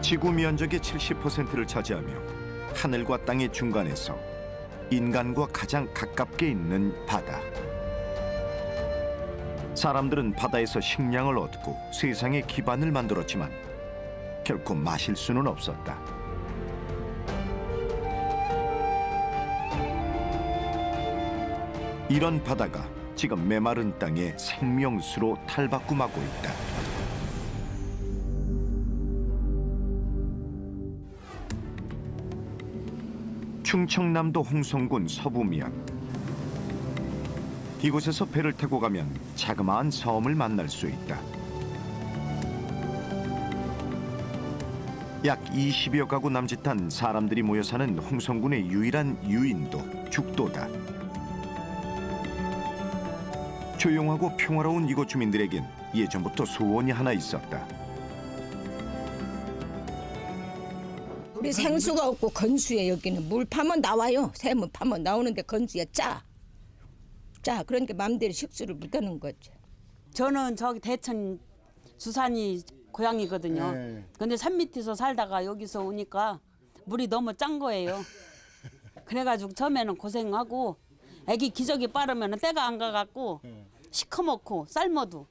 지구 면적의 70%를 차지하며 하늘과 땅의 중간에서 인간과 가장 가깝게 있는 바다. 사람들은 바다에서 식량을 얻고 세상의 기반을 만들었지만 결코 마실 수는 없었다. 이런 바다가 지금 메마른 땅에 생명수로 탈바꿈하고 있다. 충청남도 홍성군 서부면. 이곳에서 배를 타고 가면 자그마한 섬을 만날 수 있다. 약 20여 가구 남짓한 사람들이 모여 사는 홍성군의 유일한 유인도 죽도다. 조용하고 평화로운 이곳 주민들에겐 예전부터 소원이 하나 있었다. 우리 생수가 없고 건수에 여기는 물 파면 나와요. 샘을 파면 나오는데 건수에 짜. 그러니까 마음대로 식수를 못 하는 거죠. 저는 저기 대천 수산이 고향이거든요. 근데 산 밑에서 살다가 여기서 오니까 물이 너무 짠 거예요. 그래가지고 처음에는 고생하고 애기 기저귀 빠르면 때가 안 가갖고 시커멓고 삶아도.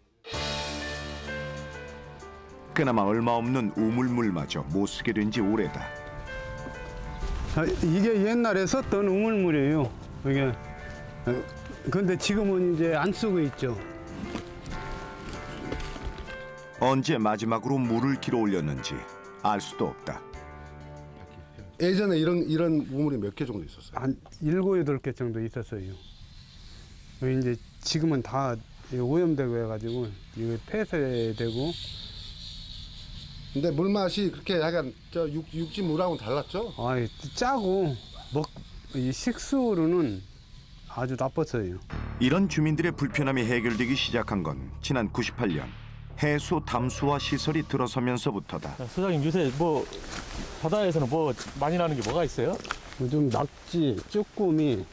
그나마 얼마 없는 우물물마저 못 쓰게 된 지 오래다. 이게 옛날에 썼던 우물물이에요. 이게 근데 지금은 이제 안 쓰고 있죠. 언제 마지막으로 물을 길어 올렸는지 알 수도 없다. 예전에 이런 우물이 몇 개 정도 있었어요? 한 7, 8개 정도 있었어요. 이제 지금은 다 오염되고 해가지고 이거 폐쇄되고. 근데 물맛이 그렇게 약간 저 육지 물하고는 달랐죠? 짜고 이 식수로는 아주 나빴어요. 이런 주민들의 불편함이 해결되기 시작한 건 지난 98년 해수 담수화 시설이 들어서면서부터다. 소장님, 요새 바다에서는 많이 나는 게 뭐가 있어요? 요즘 낙지, 쭈꾸미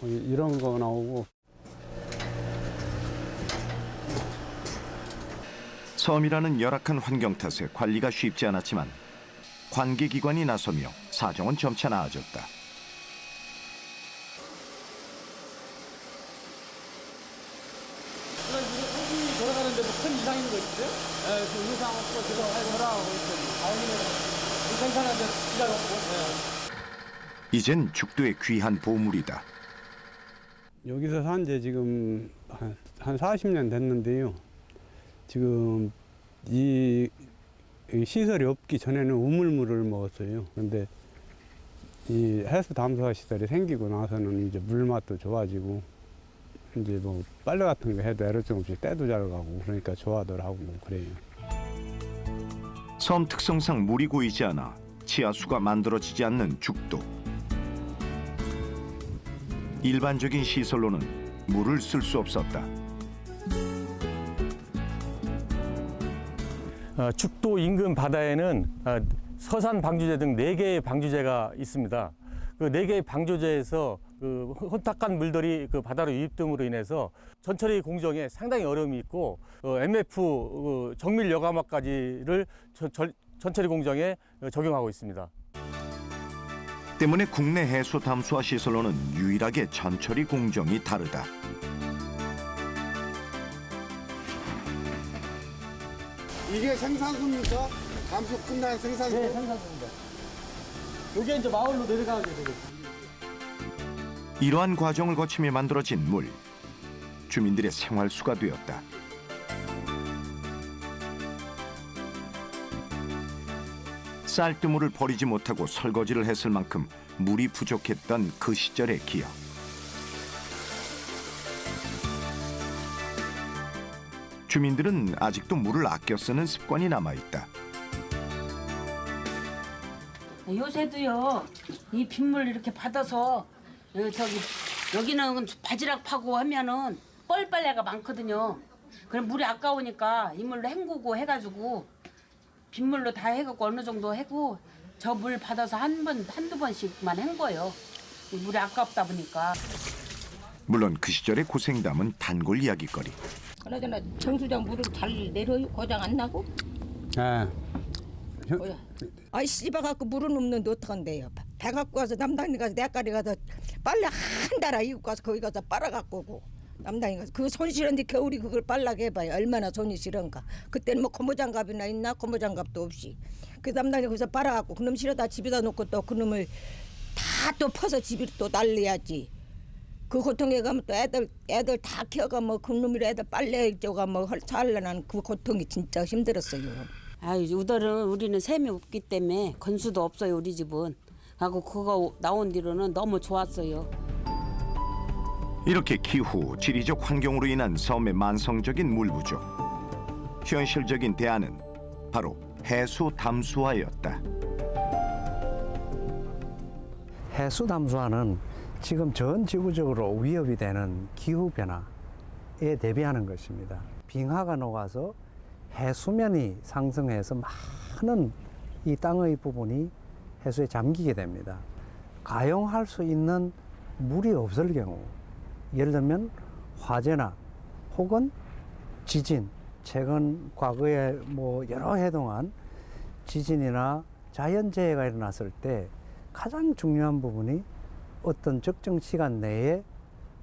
이런 거 나오고. 섬이라는 열악한 환경 탓에 관리가 쉽지 않았지만 관계기관이 나서며 사정은 점차 나아졌다. 돌아가는데 큰 이상 있는 거 있어요? 네, 그 이상 없고 지금 돌아가고 있어요. 다행이네요. 생산하는데 지장 없고. 이젠 죽도의 귀한 보물이다. 여기서 산 지 지금 한 40년 됐는데요. 지금 이 시설이 없기 전에는 우물물을 먹었어요. 근데 이 해수 담수화 시설이 생기고 나서는 이제 물맛도 좋아지고 이제 빨래 같은 거 해도 애로점 없이 때도 잘 가고 그러니까 좋아하더라고 그래요. 섬 특성상 물이 고이지 않아 치하수가 만들어지지 않는 죽도. 일반적인 시설로는 물을 쓸 수 없었다. 죽도 인근 바다에는 서산 방주제 등 4개의 방주제가 있습니다. 그 4개의 방주제에서 그 혼탁한 물들이 그 바다로 유입됨으로 인해서 전처리 공정에 상당히 어려움이 있고 MF 정밀 여과막까지를 전처리 공정에 적용하고 있습니다. 때문에 국내 해수 담수화 시설로는 유일하게 전처리 공정이 다르다. 이게 생산수입니까? 담수 끝난 생산수? 네, 생산수입니다. 여기 이제 마을로 내려가게 되겠습니다. 이러한 과정을 거치며 만들어진 물, 주민들의 생활수가 되었다. 쌀뜨물을 버리지 못하고 설거지를 했을 만큼 물이 부족했던 그 시절의 기억. 주민들은 아직도 물을 아껴 쓰는 습관이 남아있다. 요새도요, 이 빗물 이렇게 받아서 여기는 바지락 파고 하면은 뻘빨래가 많거든요. 그럼 물이 아까우니까 이 물로 헹구고 해가지고 빗물로 다 해갖고 어느 정도 해고 저 물 받아서 한두 번씩만 헹궈요. 이 물이 아깝다 보니까. 물론 그 시절의 고생 담은 단골 이야기거리. 그러잖아 정수장 물을 잘 내려요. 고장 안 나고. 네. 아이 씨발 갖고 물은 없는데 어떡한데요. 배 갖고 가서 남당이 가서 내까지 가서 빨래 한 달아 이고 가서 거기 가서 빨아 갖고 오고 남당이 가서 그 손 시런데 겨울이 그걸 빨라게 해봐요. 얼마나 손이 시런가. 그때는 뭐 고무장갑이나 있나 고무장갑도 없이 그 남당이 거기서 빨아 갖고 그놈 실어다 집에다 놓고 또 그놈을 다 또 퍼서 집에 또 날려야지. 그 고통에 가면 또 애들 다 키워가 뭐 그놈이 애들 빨래 저가 뭐 살려난 그 고통이 진짜 힘들었어요. 아유 우리는 샘이 없기 때문에 건수도 없어요 우리 집은. 하고 그거 나온 뒤로는 너무 좋았어요. 이렇게 기후, 지리적 환경으로 인한 섬의 만성적인 물 부족. 현실적인 대안은 바로 해수 담수화였다. 해수 담수화는 지금 전 지구적으로 위협이 되는 기후 변화에 대비하는 것입니다. 빙하가 녹아서 해수면이 상승해서 많은 이 땅의 부분이 해수에 잠기게 됩니다. 가용할 수 있는 물이 없을 경우, 예를 들면 화재나 혹은 지진, 최근 과거에 뭐 여러 해 동안 지진이나 자연재해가 일어났을 때 가장 중요한 부분이 어떤 적정 시간 내에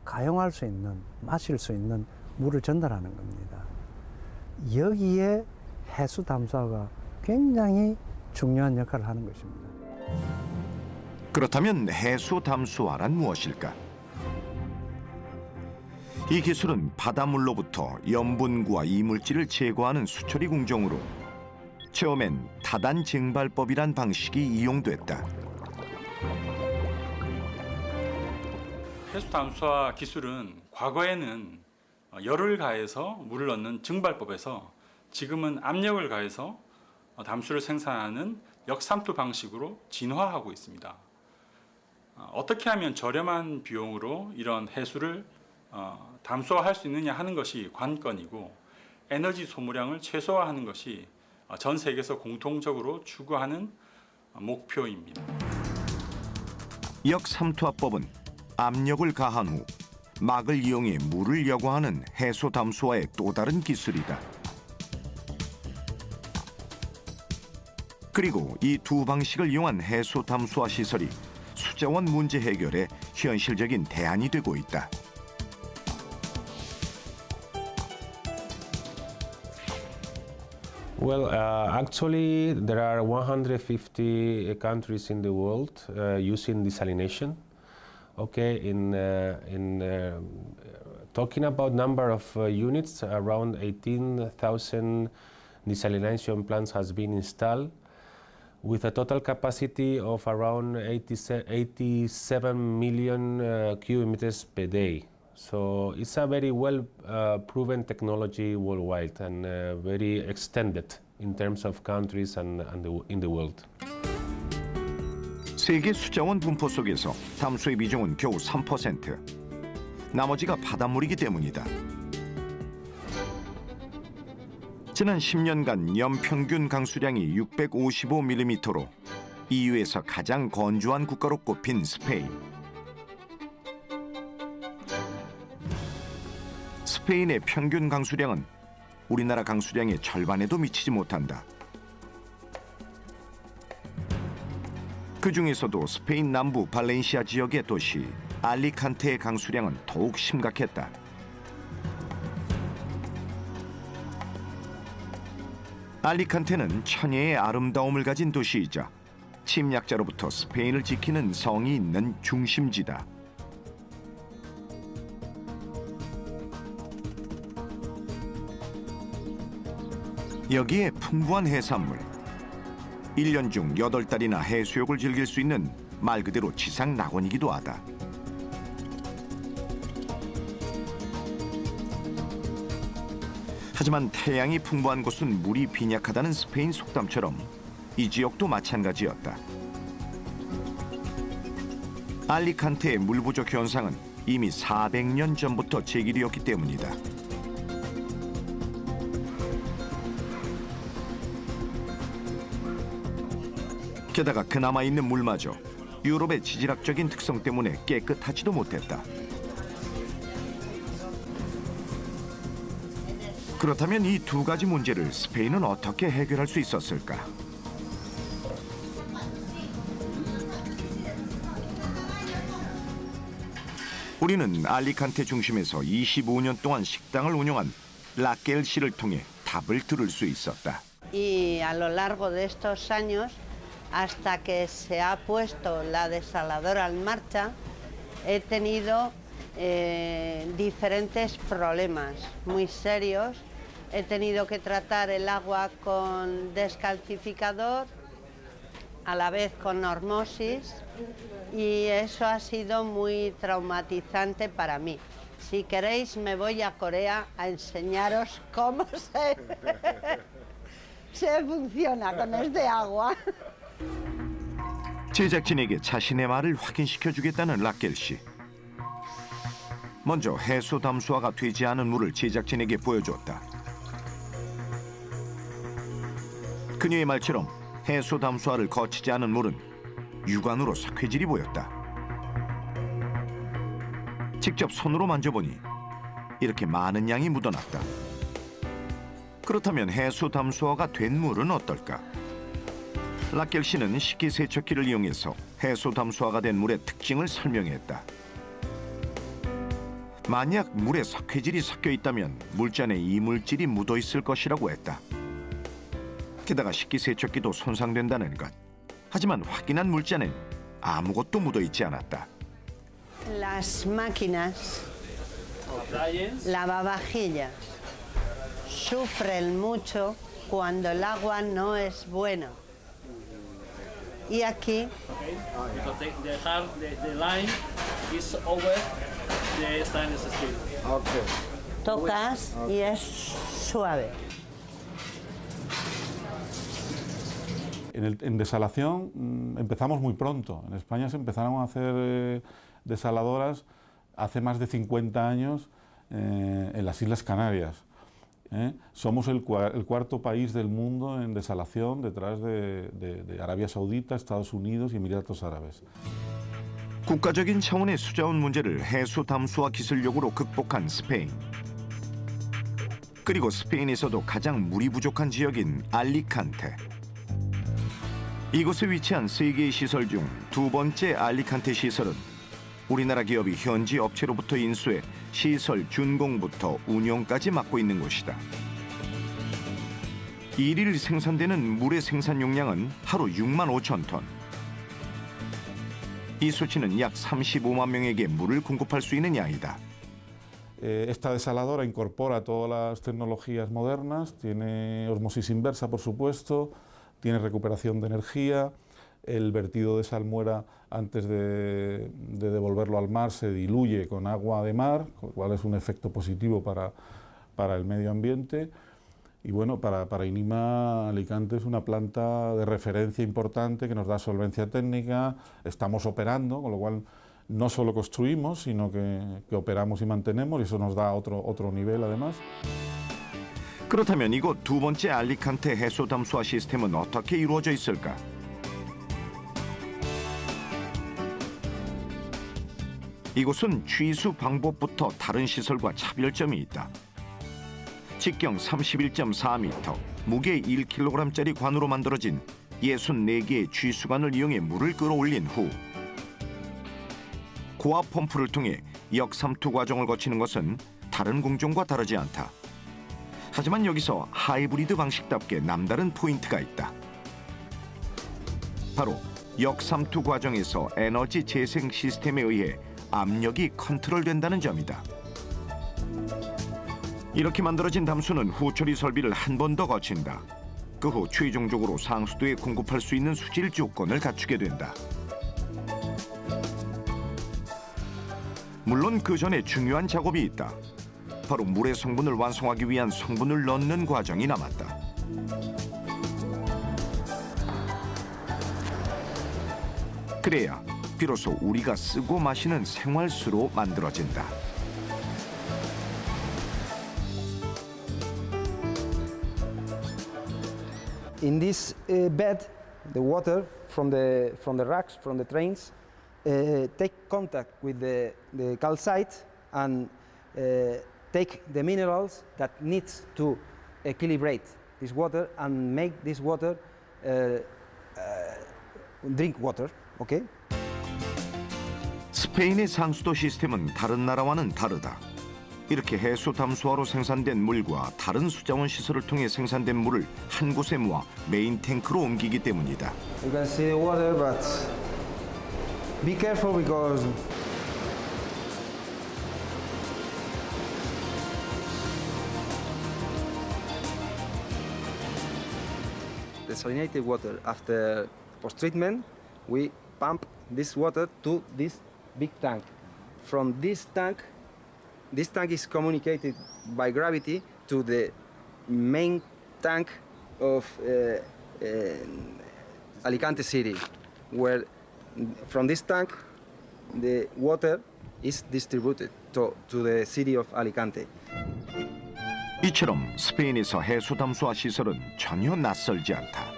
가용할 수 있는, 마실 수 있는 물을 전달하는 겁니다. 여기에 해수 담수화가 굉장히 중요한 역할을 하는 것입니다. 그렇다면 해수 담수화란 무엇일까? 이 기술은 바닷물로부터 염분과 이물질을 제거하는 수처리 공정으로 처음엔 타단 증발법이란 방식이 이용됐다. 해수 담수화 기술은 과거에는 열을 가해서 물을 넣는 증발법에서 지금은 압력을 가해서 담수를 생산하는 역삼투 방식으로 진화하고 있습니다. 어떻게 하면 저렴한 비용으로 이런 해수를 담수화할 수 있느냐 하는 것이 관건이고 에너지 소모량을 최소화하는 것이 전 세계에서 공통적으로 추구하는 목표입니다. 역삼투압법은 압력을 가한 후 막을 이용해 물을 여과하는 해수 담수화의 또 다른 기술이다. 그리고 이 두 방식을 이용한 해수 담수화 시설이 수자원 문제 해결에 현실적인 대안이 되고 있다. Well, actually, there are 150 countries in the world using desalination. Okay, talking about number of units, around 18,000 desalination plants has been installed, with a total capacity of around 87 million cubic meters per day. So it's a very well proven technology worldwide and very extended in terms of countries and in the world. 세계 수자원 분포 속에서 담수의 비중은 겨우 3%. 나머지가 바닷물이기 때문이다. 지난 10년간 연평균 강수량이 655mm로 EU에서 가장 건조한 국가로 꼽힌 스페인. 스페인의 평균 강수량은 우리나라 강수량의 절반에도 미치지 못한다. 그 중에서도 스페인 남부 발렌시아 지역의 도시 알리칸테의 강수량은 더욱 심각했다. 알리칸테는 천혜의 아름다움을 가진 도시이자 침략자로부터 스페인을 지키는 성이 있는 중심지다. 여기에 풍부한 해산물, 1년 중 8달이나 해수욕을 즐길 수 있는 말 그대로 지상 낙원이기도 하다. 하지만 태양이 풍부한 곳은 물이 빈약하다는 스페인 속담처럼 이 지역도 마찬가지였다. 알리칸테의 물 부족 현상은 이미 400년 전부터 제기되었기 때문이다. 게다가 그나마 있는 물마저 유럽의 지질학적인 특성 때문에 깨끗하지도 못했다. 그렇다면 이 두 가지 문제를 스페인은 어떻게 해결할 수 있었을까? 우리는 알리칸테 중심에서 25년 동안 식당을 운영한 라켈 씨를 통해 답을 들을 수 있었다. Y a lo largo de estos años, hasta que se ha puesto la desaladora en marcha, he tenido diferentes problemas muy serios. He tenido que tratar el agua con descalcificador, a la vez con osmosis, y eso ha sido muy traumatizante para mí. Si queréis, me voy a Corea a enseñaros cómo se funciona con este agua. 제작진에게 자신의 말을 확인시켜주겠다는 라켈 씨. 먼저 해수 담수화가 되지 않은 물을 제작진에게 보여줬다. 그녀의 말처럼 해수 담수화를 거치지 않은 물은 육안으로 석회질이 보였다. 직접 손으로 만져보니 이렇게 많은 양이 묻어났다. 그렇다면 해수 담수화가 된 물은 어떨까? 라켈 씨는 식기세척기를 이용해서 해수 담수화가 된 물의 특징을 설명했다. 만약 물에 석회질이 섞여 있다면 물잔에 이물질이 묻어 있을 것이라고 했다. 게다가 식기세척기도 손상된다는 것. 하지만 확인한 물잔엔 아무것도 묻어 있지 않았다. Las máquinas lavavajillas sufren mucho cuando el agua no es buena. Y aquí tocas y es suave. En desalación empezamos muy pronto. En España se empezaron a hacer desaladoras hace más de 50 años en las Islas Canarias. Somos el cuarto país del mundo en desalación detrás de Arabia Saudita, Estados Unidos y Emiratos Árabes. 국가적인 차원의 수자원 문제를 해수 담수화 기술력으로 극복한 스페인. 그리고 스페인에서도 가장 물이 부족한 지역인 알리칸테. 이곳에 위치한 세 개의 시설 중 두 번째 알리칸테 시설은 우리나라 기업이 현지 업체로부터 인수해 시설 준공부터 운영까지 맡고 있는 곳이다. 일일 생산되는 물의 생산 용량은 하루 6만 5천 톤. 이 수치는 약 35만 명에게 물을 공급할 수 있는 양이다. Esta desaladora incorpora todas las tecnologías modernas, tiene osmosis inversa, por supuesto, tiene recuperación de energía, el vertido de salmuera antes de devolverlo al mar se diluye con agua de mar, lo cual es un efecto positivo para el medio ambiente. Y bueno, para INIMA Alicante es una planta de referencia importante que nos da solvencia técnica, estamos operando, con lo cual no solo construimos, sino que operamos y mantenemos, y eso nos da otro nivel además. 그렇다면 이곳 두 번째 알리칸테 해수 담수화 시스템은 어떻게 이루어져 있을까? 이곳은 취수 방법부터 다른 시설과 차별점이 있다. 직경 31.4m, 무게 1kg짜리 관으로 만들어진 64개의 취수관을 이용해 물을 끌어올린 후 고압 펌프를 통해 역삼투 과정을 거치는 것은 다른 공정과 다르지 않다. 하지만 여기서 하이브리드 방식답게 남다른 포인트가 있다. 바로 역삼투 과정에서 에너지 재생 시스템에 의해 압력이 컨트롤된다는 점이다. 이렇게 만들어진 담수는 후처리 설비를 한 번 더 거친다. 그 후 최종적으로 상수도에 공급할 수 있는 수질 조건을 갖추게 된다. 물론 그 전에 중요한 작업이 있다. 바로 물의 성분을 완성하기 위한 성분을 넣는 과정이 남았다. 그래야 비로소 우리가 쓰고 마시는 생활수로 만들어진다. In this bed, the water from the racks, from the trains, take contact with the calcite and take the minerals that needs to equilibrate this water and make this water drink water. Okay? 스페인의 상수도 시스템은 다른 나라와는 다르다. 이렇게 해수 담수화로 생산된 물과 다른 수자원 시설을 통해 생산된 물을 한 곳에 모아 메인 탱크로 옮기기 때문이다. You can see the water, but be careful because desalinated water after post-treatment, we pump this water to this big tank. From this tank is communicated by gravity to the main tank of Alicante City, where from this tank the water is distributed to the city of Alicante. 이처럼 스페인에서 해수 담수화 시설은 전혀 낯설지 않다.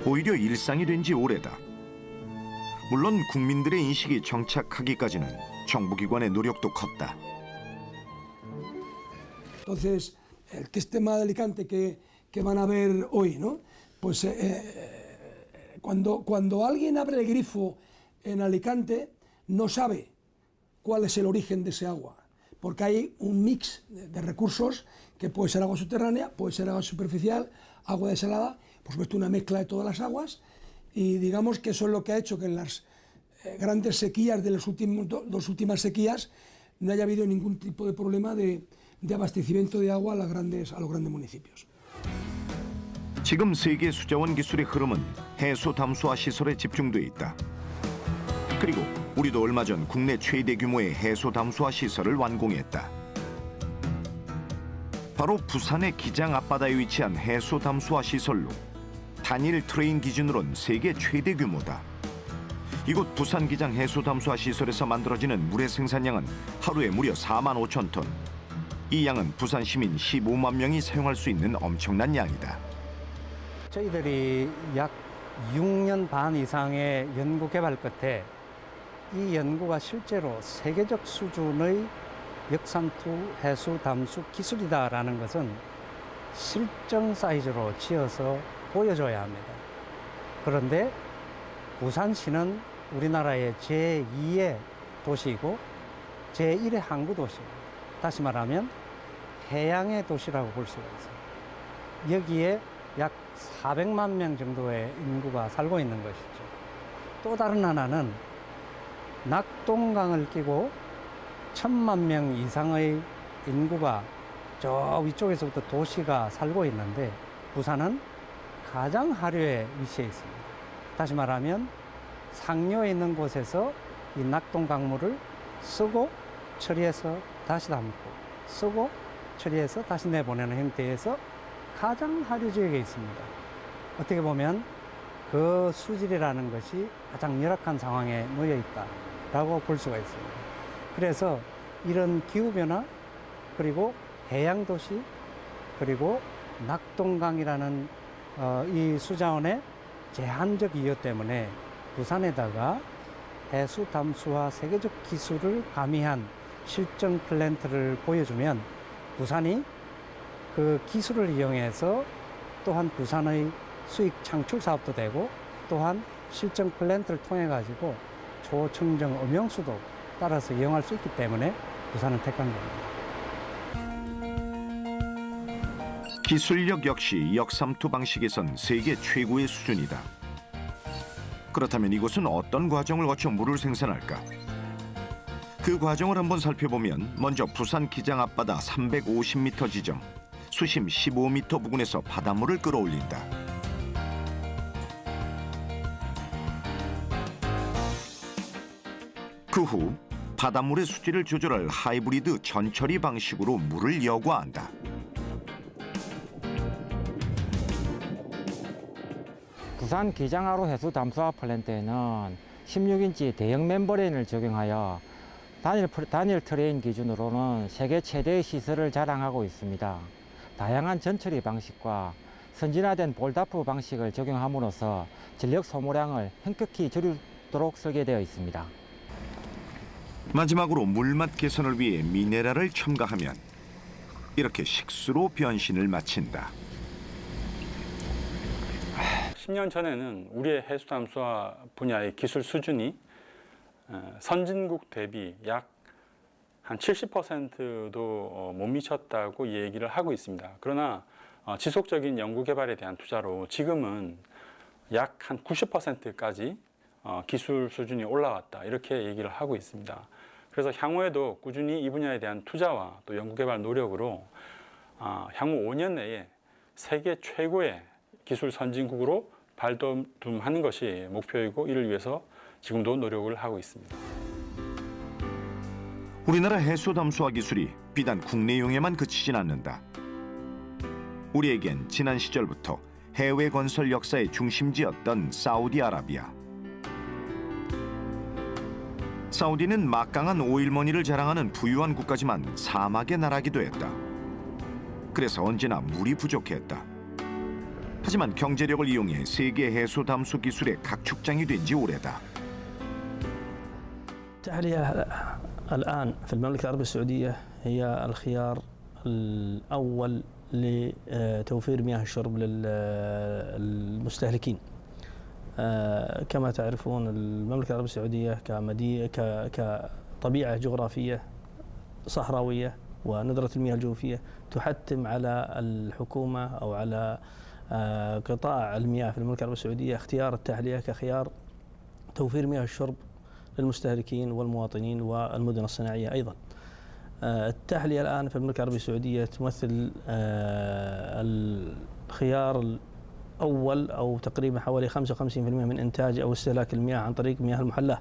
오히려 일상이 된 지 오래다. 물론 국민들의 인식이 정착하기까지는 정부기관의 노력도 컸다. Entonces, el sistema de Alicante que van a ver hoy, ¿no? Pues cuando alguien abre el grifo en Alicante, no sabe cuál es el origen de ese agua, porque hay un mix de recursos que puede ser agua subterránea, puede ser agua superficial, agua desalada, por supuesto una mezcla de todas las aguas, y digamos que eso es lo que ha hecho que en las grandes sequías de las dos últimas sequías no haya habido ningún tipo de problema de abastecimiento de agua a los grandes municipios. 지금 세계 수자원 기술의 흐름은 해수 담수화 시설에 집중돼 있다. 그리고 우리도 얼마 전 국내 최대 규모의 해수 담수화 시설을 완공했다. 바로 부산의 기장 앞바다에 위치한 해수 담수화 시설로 단일 트레인 기준으론 세계 최대 규모다. 이곳 부산 기장 해수 담수화 시설에서 만들어지는 물의 생산량은 하루에 무려 4만 5천 톤. 이 양은 부산 시민 15만 명이 사용할 수 있는 엄청난 양이다. 저희들이 약 6년 반 이상의 연구 개발 끝에 이 연구가 실제로 세계적 수준의 역삼투 해수 담수 기술이다라는 것은 실증 사이즈로 지어서 보여줘야 합니다. 그런데 부산시는 우리나라의 제2의 도시이고 제1의 항구 도시입니다. 다시 말하면 해양의 도시라고 볼 수가 있습니다. 여기에 약 400만 명 정도의 인구가 살고 있는 것이죠. 또 다른 하나는 낙동강을 끼고 1000만 명 이상의 인구가 저 위쪽에서부터 도시가 살고 있는데 부산은 가장 하류에 위치해 있습니다. 다시 말하면 상류에 있는 곳에서 이 낙동강물을 쓰고 처리해서 다시 담고 쓰고 처리해서 다시 내보내는 형태에서 가장 하류 지역에 있습니다. 어떻게 보면 그 수질이라는 것이 가장 열악한 상황에 놓여 있다라고 볼 수가 있습니다. 그래서 이런 기후변화 그리고 해양도시 그리고 낙동강이라는 이 수자원의 제한적 이유 때문에 부산에다가 해수 담수화 세계적 기술을 가미한 실증 플랜트를 보여주면 부산이 그 기술을 이용해서 또한 부산의 수익 창출 사업도 되고 또한 실증 플랜트를 통해 가지고 초청정 음용수도 따라서 이용할 수 있기 때문에 부산을 택한 겁니다. 기술력 역시 역삼투 방식에선 세계 최고의 수준이다. 그렇다면 이곳은 어떤 과정을 거쳐 물을 생산할까? 그 과정을 한번 살펴보면 먼저 부산 기장 앞바다 350m 지점, 수심 15m 부근에서 바닷물을 끌어올린다. 그 후 바닷물의 수질을 조절할 하이브리드 전처리 방식으로 물을 여과한다. 부산 기장하로 해수 담수화 플랜트에는 16인치 대형 멤버레인을 적용하여 단일 트레인 기준으로는 세계 최대의 시설을 자랑하고 있습니다. 다양한 전처리 방식과 선진화된 볼다프 방식을 적용함으로써 전력 소모량을 현격히 줄이도록 설계되어 있습니다. 마지막으로 물맛 개선을 위해 미네랄을 첨가하면 이렇게 식수로 변신을 마친다. 10년 전에는 우리의 해수 담수화 분야의 기술 수준이 선진국 대비 약 한 70%도 못 미쳤다고 얘기를 하고 있습니다. 그러나 지속적인 연구 개발에 대한 투자로 지금은 약 한 90%까지 기술 수준이 올라왔다 이렇게 얘기를 하고 있습니다. 그래서 향후에도 꾸준히 이 분야에 대한 투자와 또 연구 개발 노력으로 향후 5년 내에 세계 최고의 기술 선진국으로 발돋움하는 것이 목표이고 이를 위해서 지금도 노력을 하고 있습니다. 우리나라 해수 담수화 기술이 비단 국내용에만 그치진 않는다. 우리에겐 지난 시절부터 해외 건설 역사의 중심지였던 사우디아라비아. 사우디는 막강한 오일머니를 자랑하는 부유한 국가지만 사막의 나라기도 했다. 그래서 언제나 물이 부족했다. 하지만 경제력을 이용해 세계 해수 담수 기술의 각축장이 된 지 오래다. الآن في المملكة العربية السعودية هي الخيار الأول لتوفير مياه الشرب للمستهلكين. كما تعرفون المملكة العربية السعودية كطبيعة جغرافية صحراوية وندرة المياه الجوفية تحتم على الحكومة أو على قطاع المياه في المملكة العربية السعودية اختيار التحلية كخيار توفير مياه الشرب للمستهلكين والمواطنين والمدن الصناعية أيضا. التحلية الآن في المملكة العربية السعودية تمثل الخيار الأول أو تقريبا حوالي 55% من إنتاج أو استهلاك المياه عن طريق مياه المحلاة.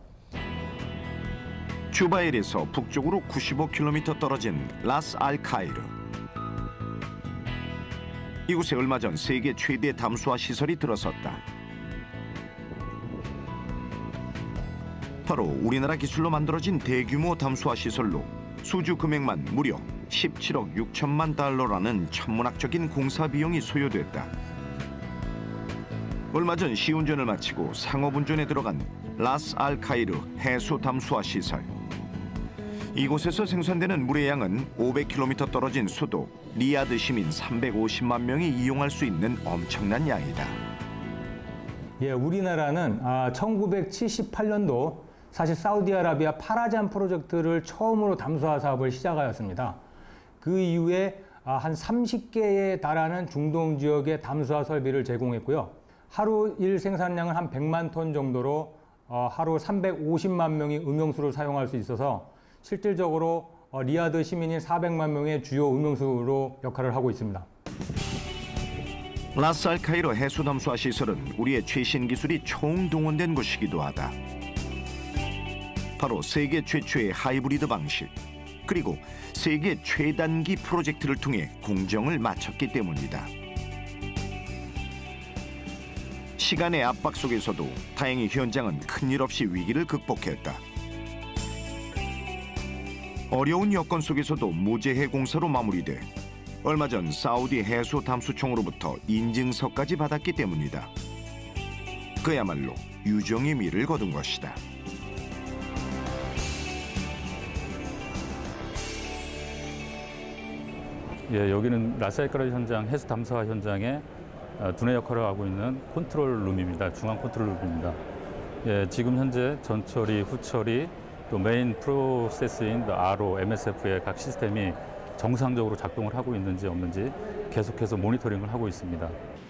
주바일에서 북쪽으로 95km 떨어진 라스 알 카이르. 이곳에 얼마 전 세계 최대 담수화 시설이 들어섰다. 바로 우리나라 기술로 만들어진 대규모 담수화 시설로 수주 금액만 무려 17억 6천만 달러라는 천문학적인 공사 비용이 소요됐다. 얼마 전 시운전을 마치고 상업운전에 들어간 라스 알 카이르 해수 담수화 시설. 이곳에서 생산되는 물의 양은 500km 떨어진 수도 리야드 시민 350만 명이 이용할 수 있는 엄청난 양이다. 예, 우리나라는 1978년도 사실 사우디아라비아 파라잔 프로젝트를 처음으로 담수화 사업을 시작하였습니다. 그 이후에 한 30개에 달하는 중동 지역의 담수화 설비를 제공했고요. 하루 일 생산량은 한 100만 톤 정도로 하루 350만 명이 음용수를 사용할 수 있어서 실질적으로 리야드 시민인 400만 명의 주요 음용수로 역할을 하고 있습니다. 라스 알 카이르 해수 담수화 시설은 우리의 최신 기술이 총동원된 곳이기도 하다. 바로 세계 최초의 하이브리드 방식, 그리고 세계 최단기 프로젝트를 통해 공정을 마쳤기 때문이다. 시간의 압박 속에서도 다행히 현장은 큰일 없이 위기를 극복했다. 어려운 여건 속에서도 무제해 공사로 마무리돼 얼마 전 사우디 해수 담수청으로부터 인증서까지 받았기 때문이다. 그야말로 유정의 미를 거둔 것이다. 예, 여기는 라스알카이르 현장 해수 담수화 현장에 두뇌 역할을 하고 있는 컨트롤 룸입니다. 중앙 컨트롤 룸입니다. 예, 지금 현재 전처리, 후처리, 또 메인 프로세스인 RO, MSF의 각 시스템이 정상적으로 작동을 하고 있는지 없는지 계속해서 모니터링을 하고 있습니다.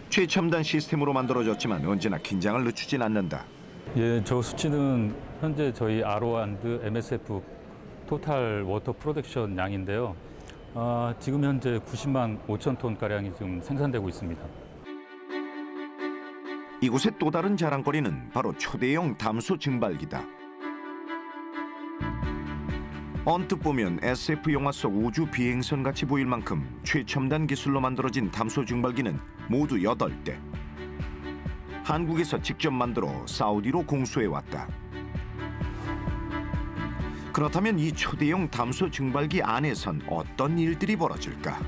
최첨단 시스템으로 만들어졌지만 언제나 긴장을 늦추진 않는다. 예, 저 수치는 현재 저희 RO & MSF 토탈 워터 프로덕션 양인데요. 지금 현재 90만 5천 톤 가량이 지금 생산되고 있습니다. 이곳의 또 다른 자랑거리는 바로 초대형 담수 증발기다. 언뜻 보면 SF 영화 속 우주 비행선 같이 보일 만큼 최첨단 기술로 만들어진 담수 증발기는 모두 8대. 한국에서 직접 만들어 사우디로 공수해왔다. 그렇다면 이 초대형 담수 증발기 안에선 어떤 일들이 벌어질까?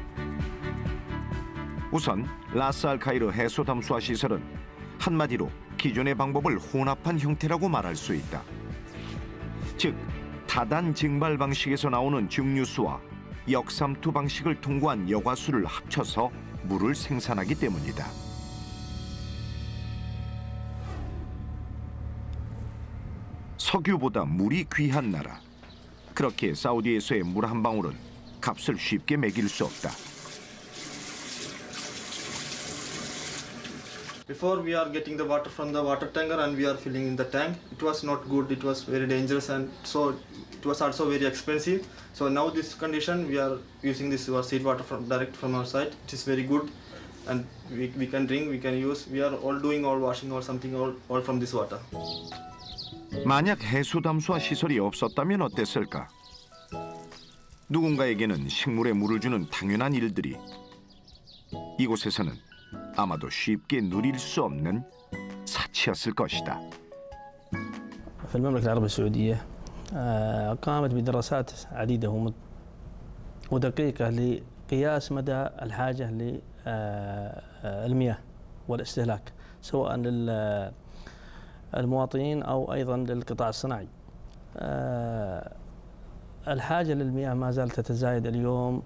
우선 라스 알 카이르 해수 담수화 시설은 한마디로 기존의 방법을 혼합한 형태라고 말할 수 있다. 즉, 다단 증발 방식에서 나오는 증류수와 역삼투 방식을 통과한 여과수를 합쳐서 물을 생산하기 때문이다. 석유보다 물이 귀한 나라. 그렇게 사우디에서의 물 한 방울은 값을 쉽게 매길 수 없다. Before we are getting the water from the water tanker and we are filling in the tank, it was not good, it was very dangerous, and so it was also very expensive. So now this condition we are using this seed water from direct from our site. It is very good, and we can drink, we can use. We are all doing all washing or something all from this water. 만약 해수 담수화 시설이 없었다면 어땠을까? 누군가에게는 식물에 물을 주는 당연한 일들이 이곳에서는 아마도 쉽게 누릴 수 없는 사치였을 것이다. في المملكة العربية السعودية قامت بدراسات عديدة ودقيقة لقياس مدى الحاجة للمياه والاستهلاك سواء للمواطنين أو أيضا للقطاع الصناعي. الحاجة للمياه ما زالت تتزايد اليوم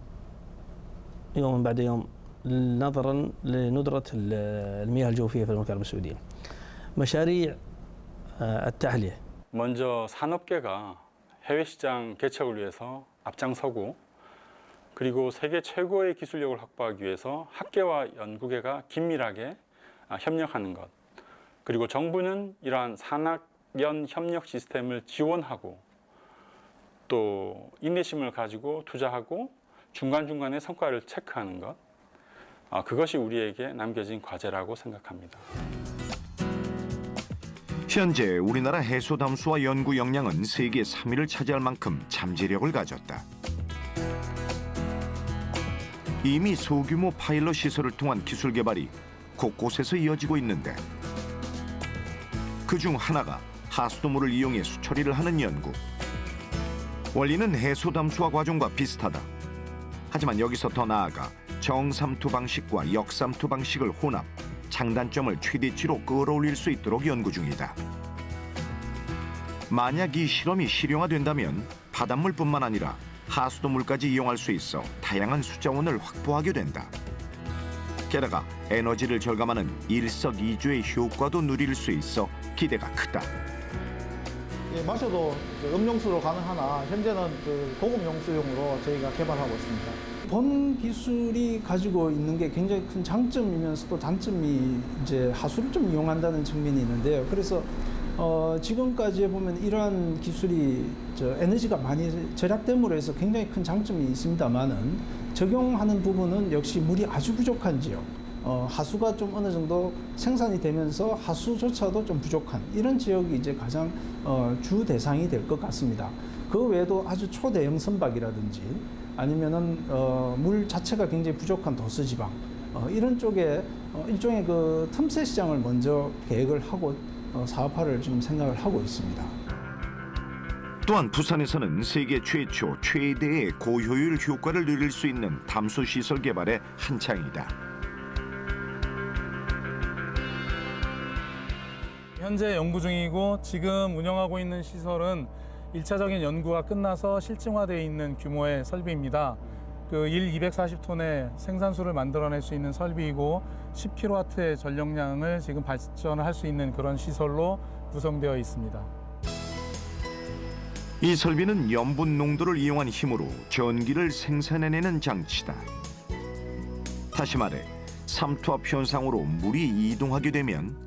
يوم بعد يوم نظرا لندرة المياه الجوفية في المملكة العربية السعودية. مشاريع التحلية. 먼저 산업계가 해외 시장 개척을 위해서 앞장서고 그리고 세계 최고의 기술력을 확보하기 위해서 학계와 연구계가 긴밀하게 협력하는 것. 그리고 정부는 이러한 산학연 협력 시스템을 지원하고 또 인내심을 가지고 투자하고 중간중간에 성과를 체크하는 것. 그것이 우리에게 남겨진 과제라고 생각합니다. 현재 우리나라 해수 담수화 연구 역량은 세계 3위를 차지할 만큼 잠재력을 가졌다. 이미 소규모 파일럿 시설을 통한 기술 개발이 곳곳에서 이어지고 있는데 그중 하나가 하수도물을 이용해 수처리를 하는 연구. 원리는 해수 담수화 과정과 비슷하다. 하지만 여기서 더 나아가 정삼투 방식과 역삼투 방식을 혼합, 장단점을 최대치로 끌어올릴 수 있도록 연구 중이다. 만약 이 실험이 실용화된다면 바닷물뿐만 아니라 하수도물까지 이용할 수 있어 다양한 수자원을 확보하게 된다. 게다가 에너지를 절감하는 일석이조의 효과도 누릴 수 있어 기대가 크다. 예, 마셔도 음용수로 가능하나 현재는 고급 용수용으로 저희가 개발하고 있습니다. 본 기술이 가지고 있는 게 굉장히 큰 장점이면서도 단점이 이제 하수를 좀 이용한다는 측면이 있는데요. 그래서 지금까지 보면 이러한 기술이 에너지가 많이 절약됨으로 해서 굉장히 큰 장점이 있습니다만은 적용하는 부분은 역시 물이 아주 부족한 지역, 하수가 좀 어느 정도 생산이 되면서 하수조차도 좀 부족한 이런 지역이 이제 가장 주 대상이 될 것 같습니다. 그 외에도 아주 초대형 선박이라든지 아니면은 물 자체가 굉장히 부족한 도서지방 이런 쪽에 일종의 그 틈새 시장을 먼저 계획을 하고 사업화를 지금 생각을 하고 있습니다. 또한 부산에서는 세계 최초 최대의 고효율 효과를 누릴 수 있는 담수 시설 개발에 한창이다. 현재 연구 중이고 지금 운영하고 있는 시설은 1차적인 연구가 끝나서 실증화되어 있는 규모의 설비입니다. 일 240톤의 생산수를 만들어낼 수 있는 설비이고 10kW의 전력량을 지금 발전할 수 있는 그런 시설로 구성되어 있습니다. 이 설비는 염분 농도를 이용한 힘으로 전기를 생산해내는 장치다. 다시 말해 삼투압 현상으로 물이 이동하게 되면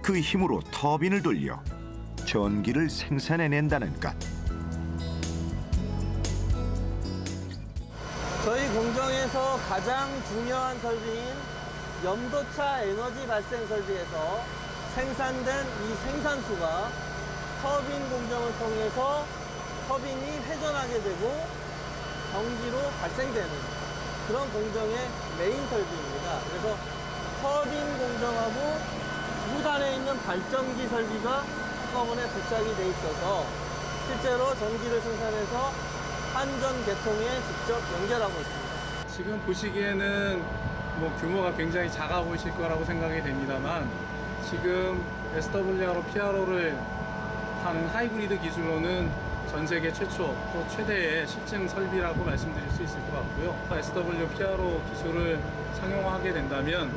그 힘으로 터빈을 돌려 전기를 생산해낸다는 것. 저희 공정에서 가장 중요한 설비인 염도차 에너지 발생 설비에서 생산된 이 생산수가 터빈 공정을 통해서 터빈이 회전하게 되고 전기로 발생되는 그런 공정의 메인 설비입니다. 그래서 터빈 공정하고 부단에 있는 발전기 설비가 한꺼번에 부착이 돼 있어서 실제로 전기를 생산해서 한전 계통에 직접 연결하고 있습니다. 지금 보시기에는 규모가 굉장히 작아 보이실 거라고 생각이 됩니다만 지금 SWRO, PRO를 하는 하이브리드 기술로는 전 세계 최초 또 최대의 실증 설비라고 말씀드릴 수 있을 것 같고요. SW, PRO 기술을 상용화하게 된다면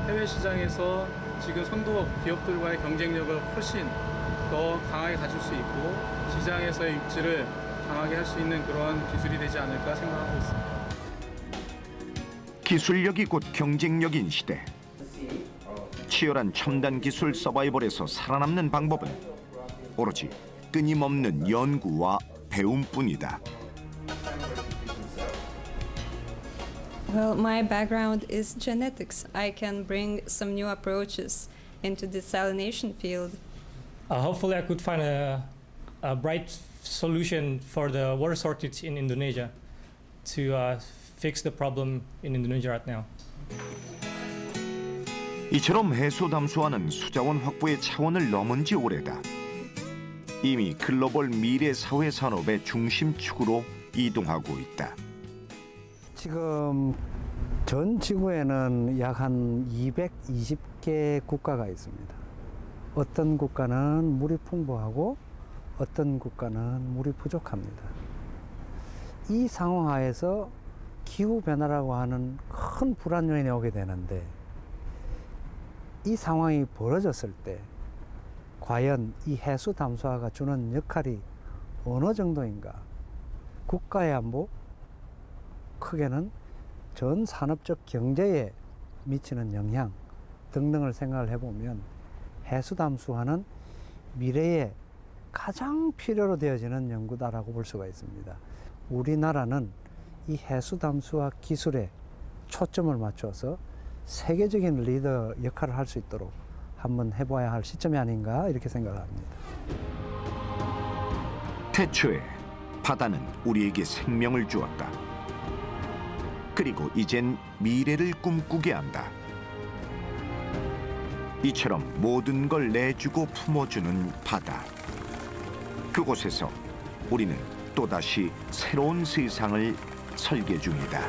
해외 시장에서 지금 선도 기업들과의 경쟁력을 훨씬 더 강하게 가질 수 있고 시장에서의 입지를 강하게 할 수 있는 그런 기술이 되지 않을까 생각하고 있습니다. 기술력이 곧 경쟁력인 시대. 치열한 첨단 기술 서바이벌에서 살아남는 방법은 오로지 끊임없는 연구와 배움뿐이다. Well, my background is genetics. I can bring some new approaches into the desalination field. Hopefully I could find a bright solution for the water shortage in Indonesia to fix the problem in Indonesia right now. 이처럼 해수 담수화는 수자원 확보의 차원을 넘은 지 오래다. 이미 글로벌 미래 사회 산업의 중심축으로 이동하고 있다. 지금 전 지구에는 약 한 220개 국가가 있습니다. 어떤 국가는 물이 풍부하고 어떤 국가는 물이 부족합니다. 이 상황 하에서 기후변화라고 하는 큰 불안 요인이 오게 되는데 이 상황이 벌어졌을 때 과연 이 해수 담수화가 주는 역할이 어느 정도인가? 국가의 안보, 크게는 전 산업적 경제에 미치는 영향 등등을 생각을 해보면 해수 담수화는 미래에 가장 필요로 되어지는 연구다라고 볼 수가 있습니다. 우리나라는 이 해수 담수화 기술에 초점을 맞춰서 세계적인 리더 역할을 할 수 있도록 한번 해봐야 할 시점이 아닌가 이렇게 생각을 합니다. 태초에 바다는 우리에게 생명을 주었다. 그리고 이젠 미래를 꿈꾸게 한다. 이처럼 모든 걸 내주고 품어주는 바다. 그곳에서 우리는 또다시 새로운 세상을 설계 중이다.